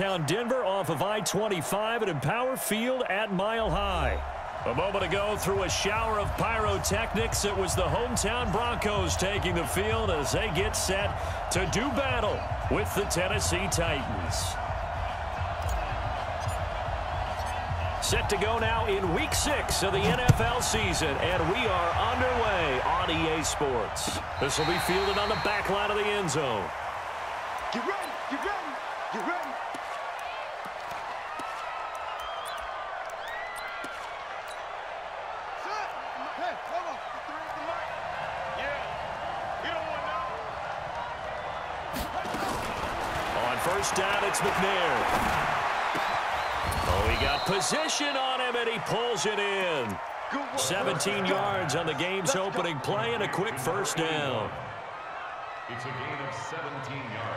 downtown Denver off of I-25 at Empower Field at Mile High. A moment ago, through a shower of pyrotechnics, it was the hometown Broncos taking the field as they get set to do battle with the Tennessee Titans. Set to go now in Week 6 of the NFL season, and we are underway on EA Sports. This will be fielded on the back line of the end zone. Get ready, get ready, get ready. Hey, hold on. Yeah, you don't want On first down, it's McNair. Oh, he got position on him, and he pulls it in. 17 yards on the game's opening play and a quick first down. It's a gain of 17 yards.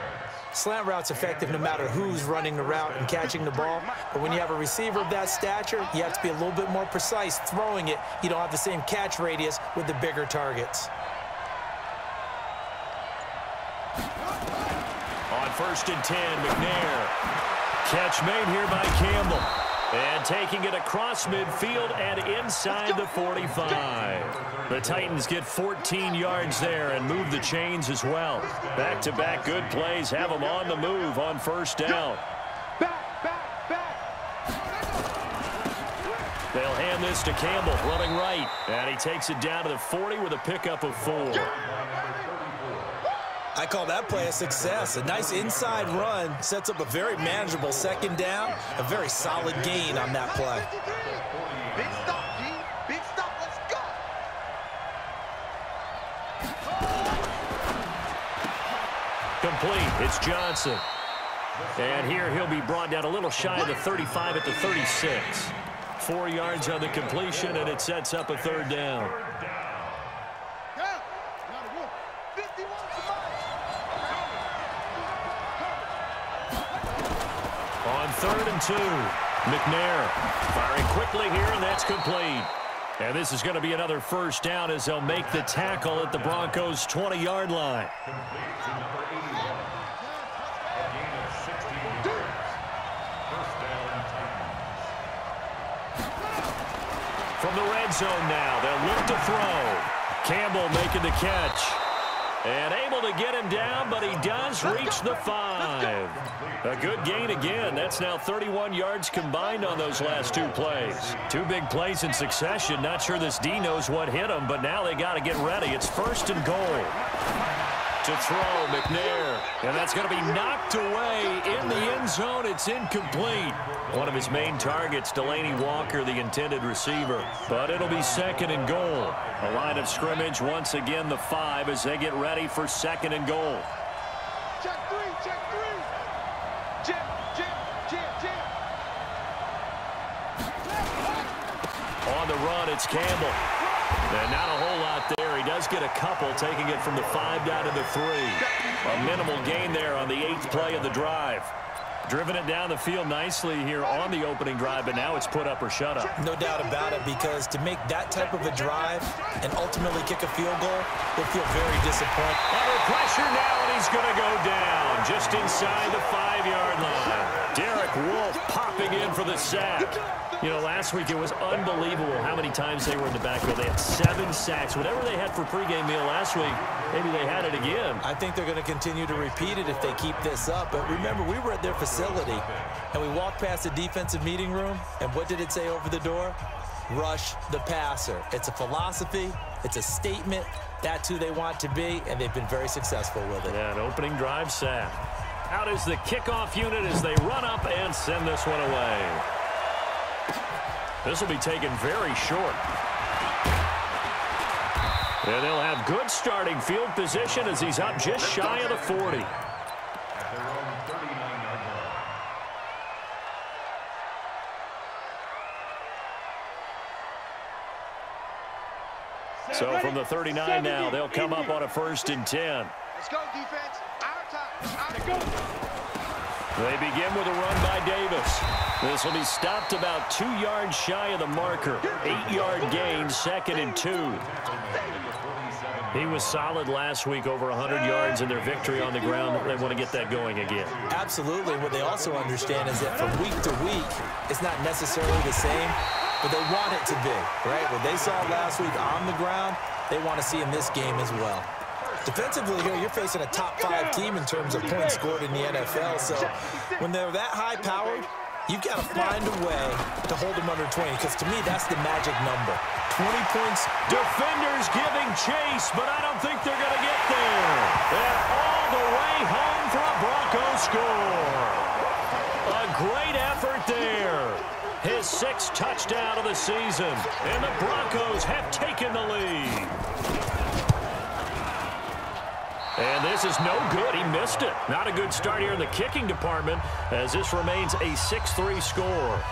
Slant route's effective no matter who's running the route and catching the ball. But when you have a receiver of that stature, you have to be a little bit more precise throwing it. You don't have the same catch radius with the bigger targets. On first and 10, McNair. Catch made here by Campbell. And taking it across midfield and inside the 45. The Titans get 14 yards there and move the chains as well. Back-to-back good plays have them on the move on first down. They'll hand this to Campbell, running right. And he takes it down to the 40 with a pickup of 4. I call that play a success. A nice inside run sets up a very manageable second down. A very solid gain on that play. Big stop, G. Big stop. Let's go. Complete. It's Johnson. And here he'll be brought down a little shy of the 35 at the 36. 4 yards on the completion, and it sets up a third down. On 3rd and 2, McNair firing quickly here, and that's complete. And this is going to be another first down as they'll make the tackle at the Broncos' 20-yard line. From the red zone now, they'll look to throw. Campbell making the catch. And able to get him down, but he does reach the 5. A good gain again. That's now 31 yards combined on those last 2 plays. 2 big plays in succession. Not sure this D knows what hit him, but now they got to get ready. It's 1st and goal. To throw, McNair. And that's going to be knocked away in the end zone. It's incomplete. One of his main targets, Delaney Walker, the intended receiver. But it'll be 2nd and goal. A line of scrimmage, once again the 5 as they get ready for 2nd and goal. Check 3, check 3. Jim. On the run, it's Campbell. And not a whole lot there. He does get a couple, taking it from the 5 down to the 3. A minimal gain there on the 8th play of the drive. Driven it down the field nicely here on the opening drive, but now it's put up or shut up. No doubt about it, because to make that type of a drive and ultimately kick a field goal, they'll feel very disappointed. Under pressure now, and he's going to go down just inside the 5-yard line. Derek Wolfe popping in for the sack. You know, last week it was unbelievable how many times they were in the backfield. They had 7 sacks. Whatever they had for pregame meal last week, maybe they had it again. I think they're going to continue to repeat it if they keep this up. But remember, we were at their facility, and we walked past the defensive meeting room, and what did it say over the door? Rush the passer. It's a philosophy. It's a statement. That's who they want to be, and they've been very successful with it. Yeah, an opening drive sack. Out is the kickoff unit as they run up and send this one away. This will be taken very short. And they'll have good starting field position as he's up just shy of the 40. So from the 39 now, they'll come up on a 1st and 10. Let's go, defense. Our time. Let's go. They begin with a run by Davis. This will be stopped about 2 yards shy of the marker. 8-yard gain, 2nd and 2. He was solid last week, over 100 yards in their victory on the ground. They want to get that going again. Absolutely. What they also understand is that from week to week, it's not necessarily the same, but they want it to be, right? What they saw last week on the ground, they want to see in this game as well. Defensively here, you're facing a top-5 team in terms of points scored in the NFL, so when they're that high-powered, you've got to find a way to hold them under 20, because to me, that's the magic number. 20 points. Defenders giving chase, but I don't think they're going to get there. And all the way home for a Broncos score. A great effort there. His 6th touchdown of the season, and the Broncos have taken the lead. And this is no good. He missed it. Not a good start here in the kicking department, as this remains a 6-3 score.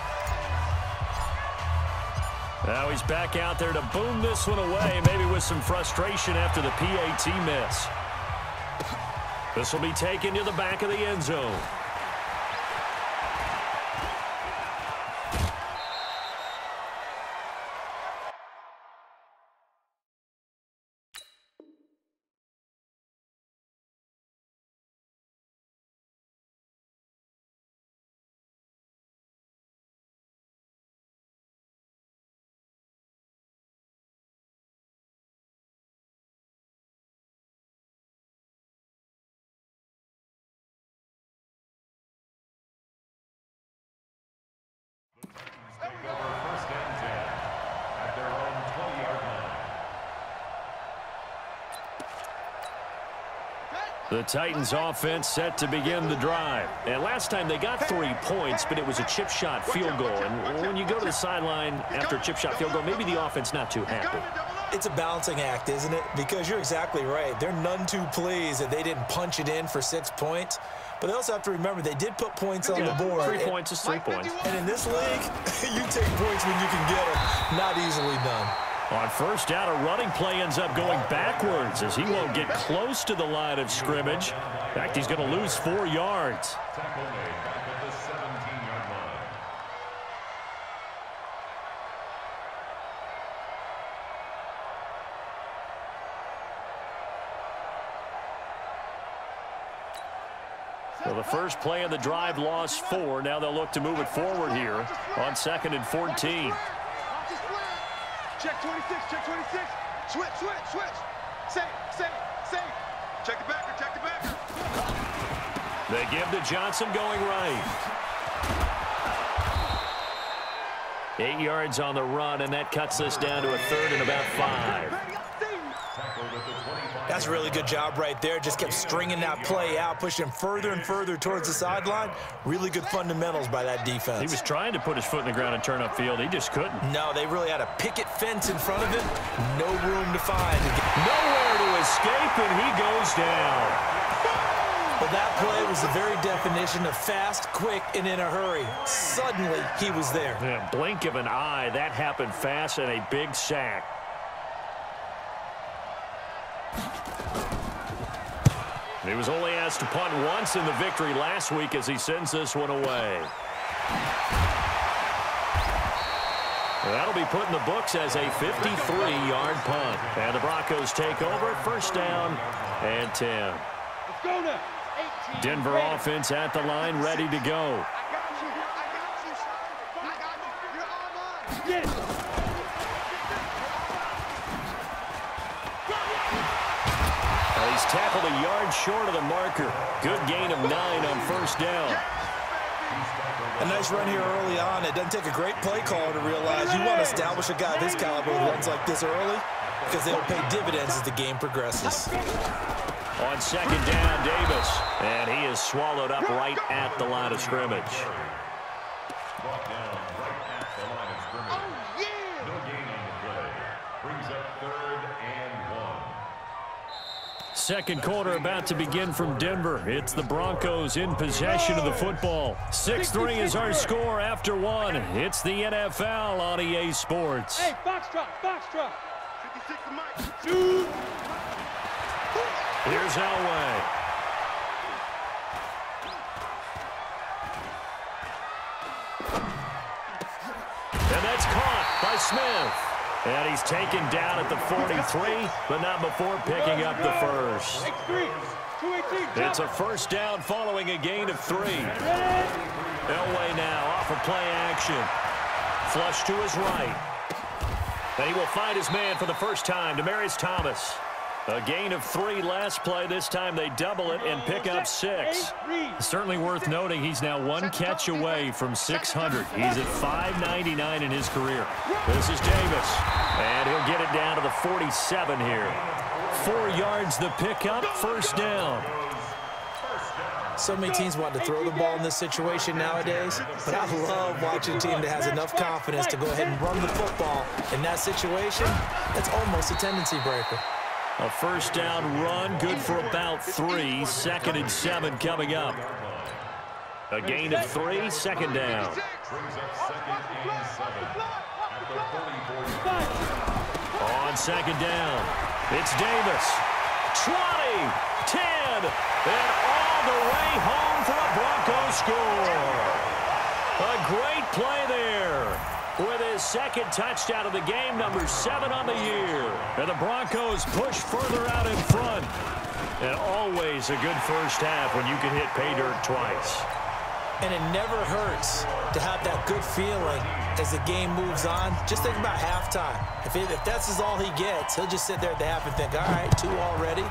Now he's back out there to boom this one away, maybe with some frustration after the PAT miss. This will be taken to the back of the end zone. The Titans offense set to begin the drive. And last time they got 3 points, but it was a chip shot field goal. And when you go to the sideline after a chip shot field goal, maybe the offense not too happy. It's a balancing act, isn't it? Because you're exactly right. They're none too pleased that they didn't punch it in for 6 points. But they also have to remember they did put points on the board. 3 points is 3 points. And in this league, you take points when you can get them. Not easily done. On first down, a running play ends up going backwards as he won't get close to the line of scrimmage. In fact, he's going to lose 4 yards. Tackle made back at the 17-yard line. Well, the first play of the drive lost 4. Now they'll look to move it forward here on 2nd and 14. Check 26, check 26. Switch, switch, switch. Save. Check the backer, check the backer. They give to Johnson going right. 8 yards on the run, and that cuts this down to a 3rd and about 5. That's a really good job right there. Just kept stringing that play out, pushing him further and further towards the sideline. Really good fundamentals by that defense. He was trying to put his foot in the ground and turn upfield. He just couldn't. No, they really had a picket fence in front of him. No room to find. Nowhere to escape, and he goes down. Well, that play was the very definition of fast, quick, and in a hurry. Suddenly, he was there. Yeah, blink of an eye. That happened fast, and a big sack. He was only asked to punt once in the victory last week as he sends this one away. That'll be put in the books as a 53-yard punt. And the Broncos take over, first down and 10. Let's go now. Denver offense at the line, ready to go. Yes. He's tackled a yard short of the marker. Good gain of 9 on first down. A nice run here early on. It doesn't take a great play caller to realize you want to establish a guy this caliber with runs like this early because they'll pay dividends as the game progresses. On 2nd down, Davis. And he is swallowed up right at the line of scrimmage. Brought down right at the line of scrimmage. No gain on the play. Brings up 3rd and 1. Second quarter about to begin from Denver. It's the Broncos in possession of the football. 6-3 is our score after 1. It's the NFL on EA Sports. Hey, box drop. 56 to Mike. Shoot. Here's Elway. And that's caught by Smith. And he's taken down at the 43, but not before picking up the first. It's a first down following a gain of 3. Elway now off of play action. Flush to his right. And he will find his man for the first time, Demaryius Thomas. A gain of 3 last play. This time they double it and pick up 6. Certainly worth noting he's now 1 catch away from 600. He's at 599 in his career. This is Davis. And he'll get it down to the 47 here. 4 yards the pickup, first down. So many teams want to throw the ball in this situation nowadays, but I love watching a team that has enough confidence to go ahead and run the football. In that situation, that's almost a tendency breaker. A first down run, good for about 3. 2nd and 7 coming up. A gain of 3, second down. On second down, it's Davis. 20, 10, and all the way home for a Broncos score. A great play there. With his 2nd touchdown of the game, number 7 on the year. And the Broncos push further out in front. And always a good first half when you can hit pay dirt twice. And it never hurts to have that good feeling as the game moves on. Just think about halftime. If that's all he gets, he'll just sit there at the half and think, all right, 2 already.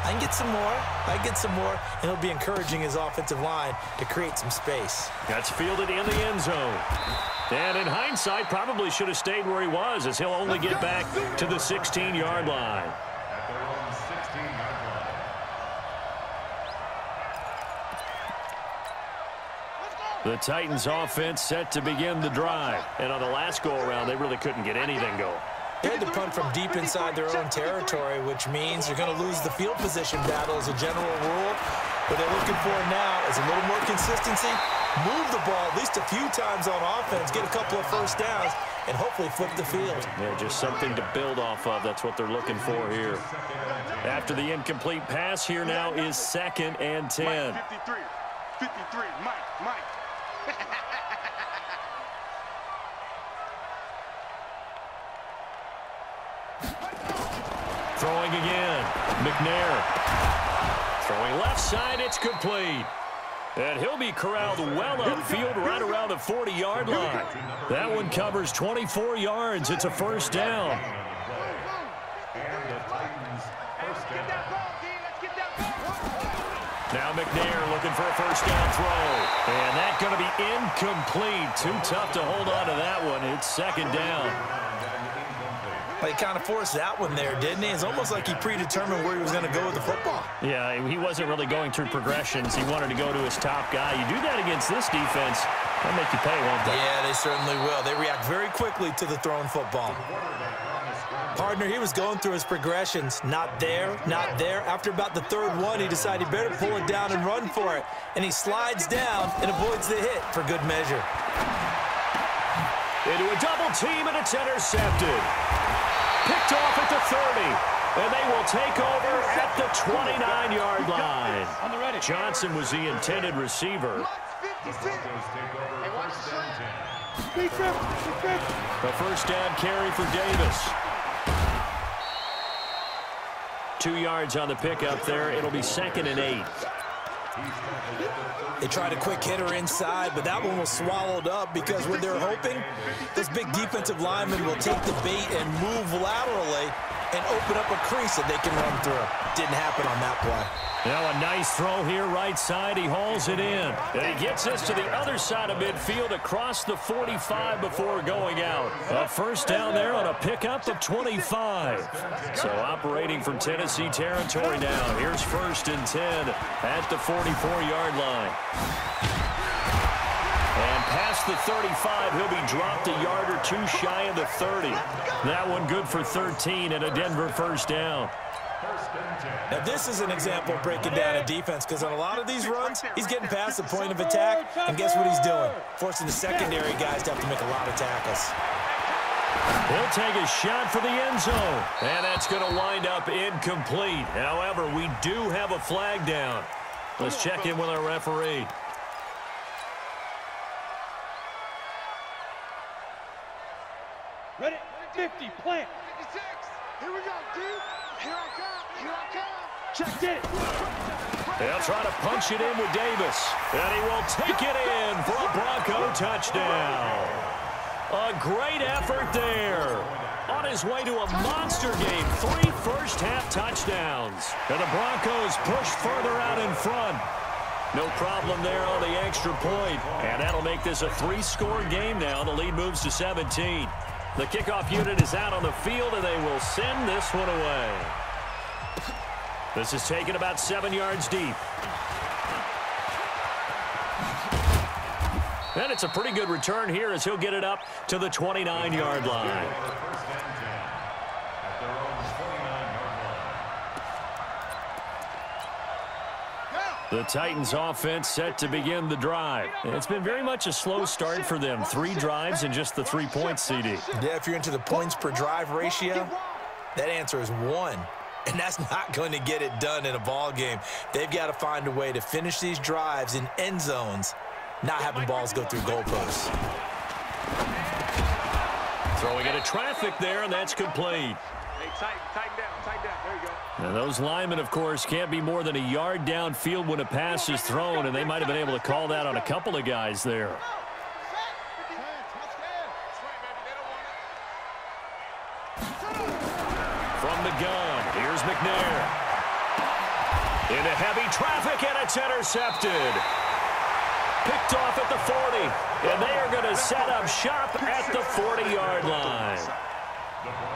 I can get some more. I can get some more. And he'll be encouraging his offensive line to create some space. That's fielded in the end zone. And in hindsight, probably should have stayed where he was, as he'll only get back to the 16-yard line. The Titans offense set to begin the drive. And on the last go-around, they really couldn't get anything going. They had to punt from deep inside their own territory, which means you're going to lose the field position battle as a general rule. What they're looking for now is a little more consistency, move the ball at least a few times on offense, get a couple of first downs, and hopefully flip the field. Yeah, just something to build off of. That's what they're looking for here. After the incomplete pass, here now is 2nd and 10. Mike 53, Mike. Throwing again, McNair. Throwing left side, it's complete. And he'll be corralled well upfield right around the 40-yard line. That one covers 24 yards. It's a first down. Now McNair looking for a first down throw. And that's going to be incomplete. Too tough to hold on to that one. It's 2nd down. He kind of forced that one there, didn't he? It's almost like he predetermined where he was going to go with the football. Yeah, he wasn't really going through progressions. He wanted to go to his top guy. You do that against this defense, they'll make you pay, won't they? Yeah, they certainly will. They react very quickly to the thrown football. Partner, he was going through his progressions. Not there, not there. After about the 3rd one, he decided he better pull it down and run for it. And he slides down and avoids the hit for good measure. Into a double team, and it's intercepted. Picked off at the 30, and they will take over at the 29-yard line. Johnson was the intended receiver. A first down carry for Davis. 2 yards on the pickup there. It'll be 2nd and 8. They tried a quick hitter inside, but that one was swallowed up because what they're hoping, this big defensive lineman will take the bait and move laterally and open up a crease that they can run through. Didn't happen on that play. Now a nice throw here right side. He hauls it in. And he gets us to the other side of midfield across the 45 before going out. A first down there on a pickup of 25. So operating from Tennessee territory now. Here's 1st and 10 at the 44-yard line. And past the 35, he'll be dropped a yard or 2 shy of the 30. That one good for 13 and a Denver first down. Now, this is an example of breaking down a defense because on a lot of these runs, he's getting past the point of attack, and guess what he's doing? Forcing the secondary guys to have to make a lot of tackles. He'll take a shot for the end zone, and that's going to wind up incomplete. However, we do have a flag down. Let's check in with our referee. Ready? 50, plant. 56. Here we go, D. Here I come. Here I come. Check it. They'll try to punch it in with Davis. And he will take it in for a Bronco touchdown. A great effort there. On his way to a monster game. 3 first-half touchdowns. And the Broncos push further out in front. No problem there on the extra point. And that'll make this a 3-score game now. The lead moves to 17. The kickoff unit is out on the field, and they will send this one away. This is taken about 7 yards deep. And it's a pretty good return here as he'll get it up to the 29-yard line. The Titans offense set to begin the drive. It's been very much a slow start for them. 3 drives and just the 3 points, CD. Yeah, if you're into the points per drive ratio, that answer is 1. And that's not going to get it done in a ball game. They've got to find a way to finish these drives in end zones, not having balls go through goalposts. Throwing into traffic there, and that's complete. Hey, tighten down. There you go. And those linemen, of course, can't be more than a yard downfield when a pass is thrown, and they might have been able to call that on a couple of guys there. From the gun, here's McNair. Into heavy traffic, and it's intercepted. Picked off at the 40, and they are going to set up shop at the 40-yard line.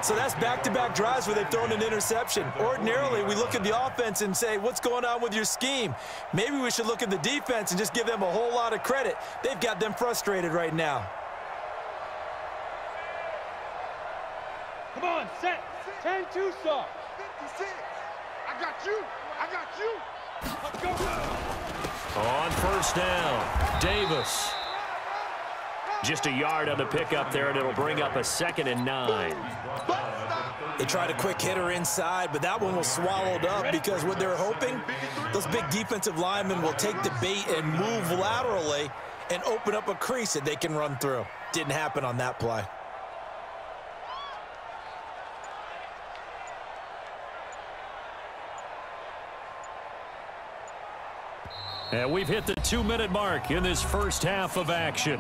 So that's back-to-back drives where they've thrown an interception. Ordinarily, we look at the offense and say, what's going on with your scheme? Maybe we should look at the defense and just give them a whole lot of credit. They've got them frustrated right now. Come on, set. 10-2 stop. 56. I got you. Let's go. On first down, Davis. Just a yard on the pickup there, and it'll bring up a 2nd and 9. They tried a quick hitter inside, but that one was swallowed up because what they're hoping, those big defensive linemen will take the bait and move laterally and open up a crease that they can run through. Didn't happen on that play. And we've hit the 2-minute mark in this first half of action.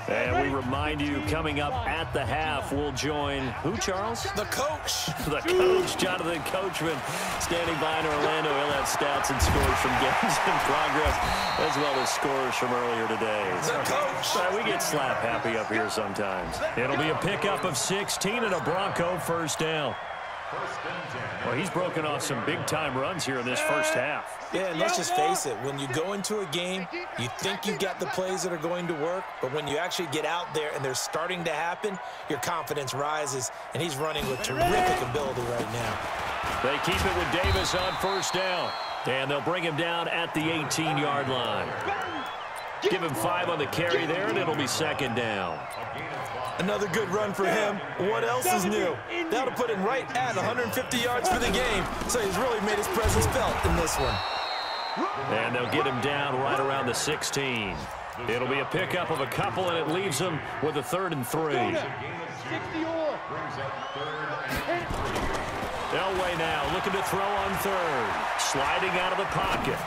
And we remind you, coming up at the half, we'll join who, Charles? The coach. The coach, Jonathan Coachman, standing by in Orlando. He'll have stats and scores from games in progress, as well as scores from earlier today. The coach. We get slap happy up here sometimes. It'll be a pickup of 16 and a Bronco first down. Well, he's broken off some big-time runs here in this first half. Yeah, and let's just face it. When you go into a game, you think you got the plays that are going to work, but when you actually get out there and they're starting to happen, your confidence rises, and he's running with terrific ability right now. They keep it with Davis on first down, and they'll bring him down at the 18-yard line. Give him 5 on the carry there, and it'll be 2nd down. Another good run for him. What else is new? That'll put him right at 150 yards for the game, so he's really made his presence felt in this one. And they'll get him down right around the 16. It'll be a pickup of a couple, and it leaves them with a 3rd and 3. Elway now looking to throw on 3rd. Sliding out of the pocket.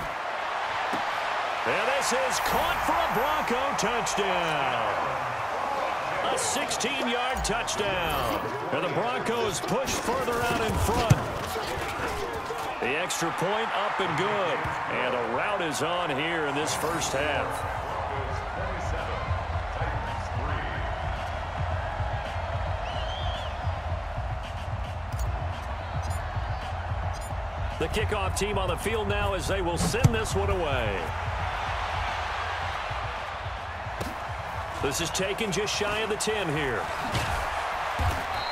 And this is caught for a Bronco touchdown. A 16-yard touchdown. And the Broncos push further out in front. The extra point up and good. And a rout is on here in this first half. The kickoff team on the field now as they will send this one away. This is taken just shy of the 10 here.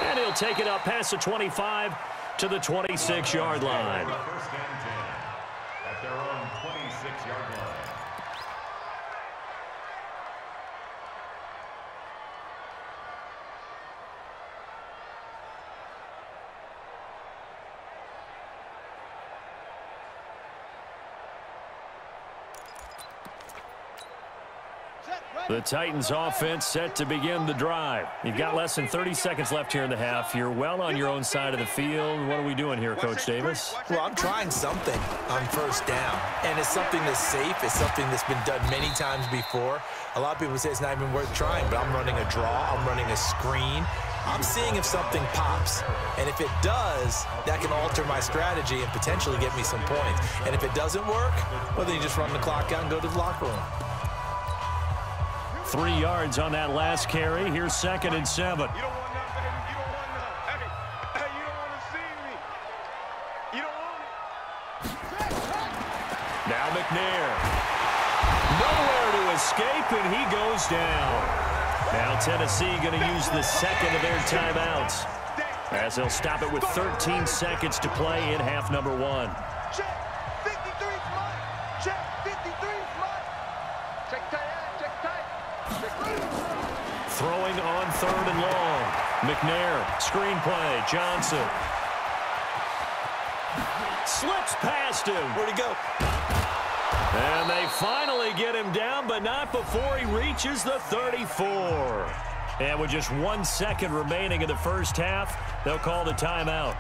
And he'll take it up past the 25 to the 26-yard line. First and 10 at their own 26-yard line. Set, right. The Titans offense set to begin the drive. You've got less than 30 seconds left here in the half. You're well on your own side of the field. What are we doing here, Coach Davis? Well, I'm trying something on first down, and it's something that's safe. It's something that's been done many times before. A lot of people say it's not even worth trying, but I'm running a draw. I'm running a screen. I'm seeing if something pops, and if it does, that can alter my strategy and potentially get me some points. And if it doesn't work, well, then you just run the clock out and go to the locker room. 3 yards on that last carry. Here's 2nd and 7. You don't want none, baby. You don't want none. Hey, you don't want to see me. You don't want it. Now McNair. Nowhere to escape, and he goes down. Now Tennessee going to use the second of their timeouts, as they'll stop it with 13 seconds to play in half number 1. Check. 53's mine. Check. 53's mine. Check tight. Check tight. Throwing on 3rd and long. McNair, screen play, Johnson. Slips past him. Where'd he go? And they finally get him down, but not before he reaches the 34. And with just 1 second remaining in the first half, they'll call the timeout.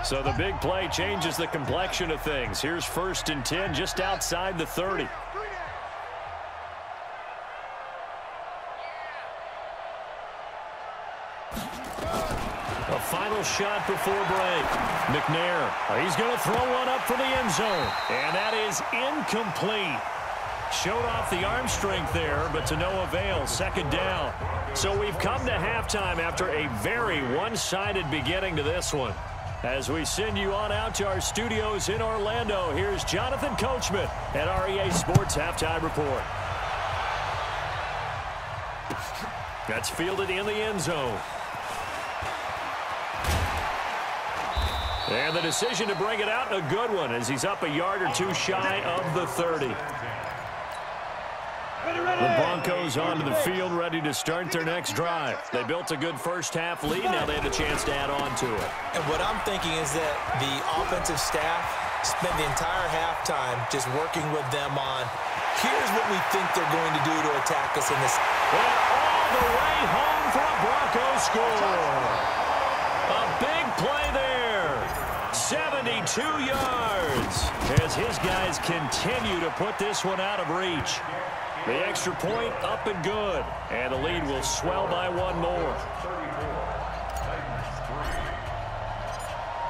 So the big play changes the complexion of things. Here's 1st and 10 just outside the 30. A final shot before break. McNair, he's going to throw one up for the end zone. And that is incomplete. Showed off the arm strength there, but to no avail. 2nd down. So we've come to halftime after a very one-sided beginning to this one. As we send you on out to our studios in Orlando, here's Jonathan Coachman at REA Sports Halftime Report. That's fielded in the end zone. And the decision to bring it out, a good one, as he's up a yard or two shy of the 30. The Broncos onto the field, ready to start their next drive. They built a good first-half lead. Now they have a chance to add on to it. And what I'm thinking is that the offensive staff spent the entire halftime just working with them on, here's what we think they're going to do to attack us in this. And all the way home for a Broncos score. A big play there. 72 yards as his guys continue to put this one out of reach. The extra point up and good, and the lead will swell by 1 more.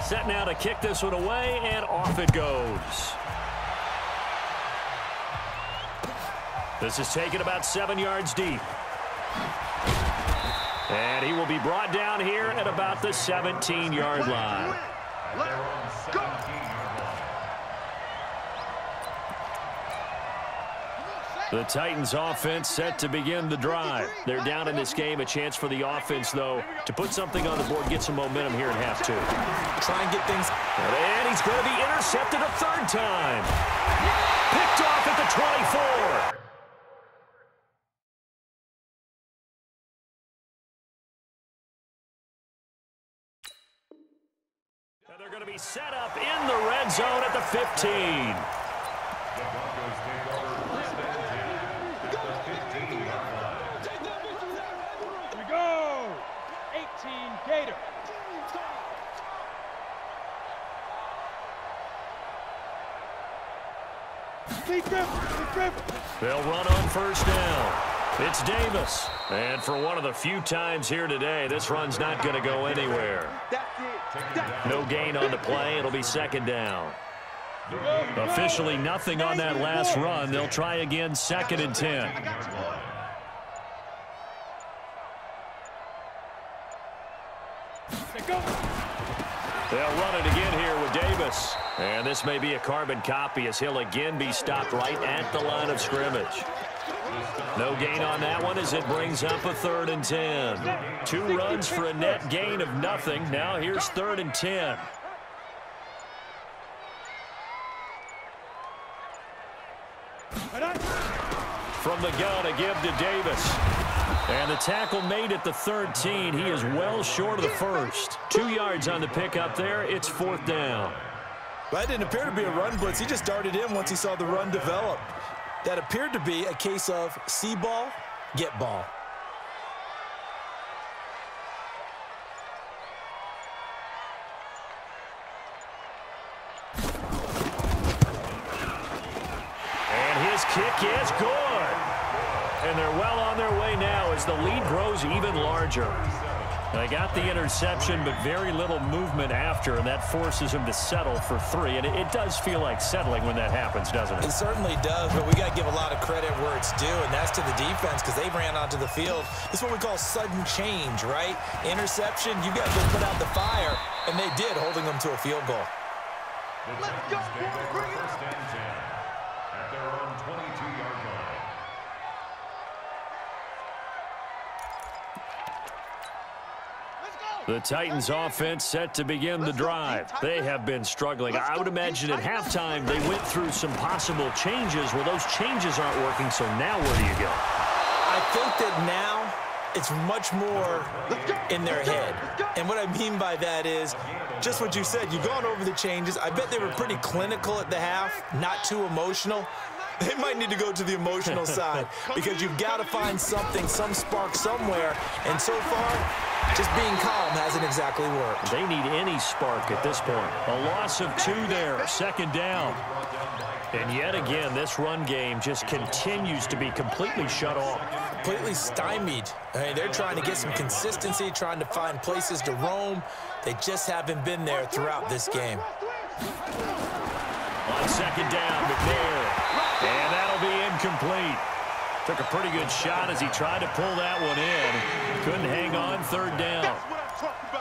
Set now to kick this one away, and off it goes. This is taken about 7 yards deep. And he will be brought down here at about the 17-yard line. Go. The Titans offense set to begin the drive. They're down in this game. A chance for the offense, though, to put something on the board, get some momentum here in half 2. Try and get things. And he's going to be intercepted a 3rd time. Picked off at the 24. And they're going to be set up in the red zone at the 15. Gator. They'll run on first down. It's Davis. And for one of the few times here today, this run's not going to go anywhere. No gain on the play. It'll be 2nd down. Officially nothing on that last run. They'll try again, 2nd and 10. They'll run it again here with Davis. And this may be a carbon copy as he'll again be stopped right at the line of scrimmage. No gain on that one as it brings up a 3rd and 10. 2 runs for a net gain of nothing. Now here's 3rd and 10. From the gun, a give to Davis. And the tackle made at the 13. He is well short of the first. 2 yards on the pickup there. It's 4th down. That didn't appear to be a run blitz. He just darted in once he saw the run develop. That appeared to be a case of see ball, get ball. And his kick is good. And they're well on their way now as the lead grows even larger. They got the interception, but very little movement after, and that forces him to settle for 3. And it does feel like settling when that happens, doesn't it? It certainly does, but we got to give a lot of credit where it's due, and that's to the defense because they ran onto the field. This is what we call sudden change, right? Interception, you got to go put out the fire, and they did, holding them to a field goal. Let's go, boys, bring it First and 10 at their own 22-yard line. The Titans offense set to begin the drive. They have been struggling. I would imagine at halftime they went through some possible changes. Well, those changes aren't working, so now where do you go? I think that now it's much more in their head. And what I mean by that is just what you said. You've gone over the changes. I bet they were pretty clinical at the half, not too emotional. They might need to go to the emotional side because you've got to find something, some spark somewhere. And so far, just being calm hasn't exactly worked. They need any spark at this point. A loss of 2 there, second down. And yet again, this run game just continues to be completely shut off. Completely stymied. I mean, they're trying to get some consistency, trying to find places to roam. They just haven't been there throughout this game. On second down, McNair. And that'll be incomplete. Took a pretty good shot as he tried to pull that one in. Couldn't hang on, third down.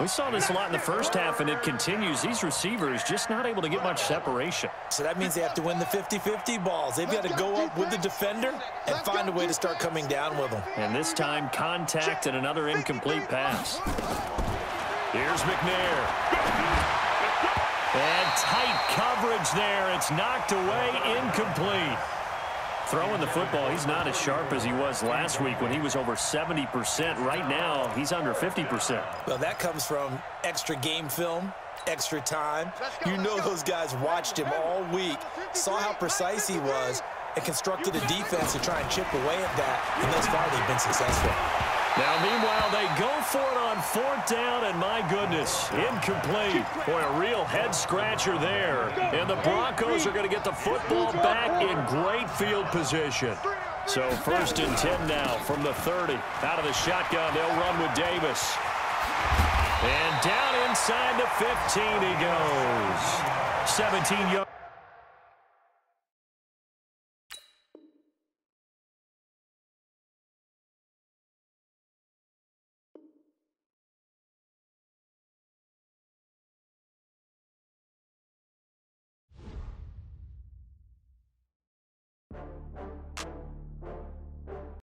We saw this a lot in the first half, and it continues. These receivers just not able to get much separation. So that means they have to win the 50-50 balls. They've got to go up with the defender and find a way to start coming down with them. And this time, contact and another incomplete pass. Here's McNair. And tight coverage there. It's knocked away, incomplete. Throwing the football, he's not as sharp as he was last week when he was over 70%. Right now, he's under 50%. Well, that comes from extra game film, extra time. You know those guys watched him all week, saw how precise he was, and constructed a defense to try and chip away at that. And thus far, they've been successful. Now, meanwhile, they go for it on fourth down, and my goodness, incomplete. Boy, a real head-scratcher there. And the Broncos are going to get the football back in great field position. So first and 10 now from the 30. Out of the shotgun, they'll run with Davis. And down inside the 15 he goes. 17 yards.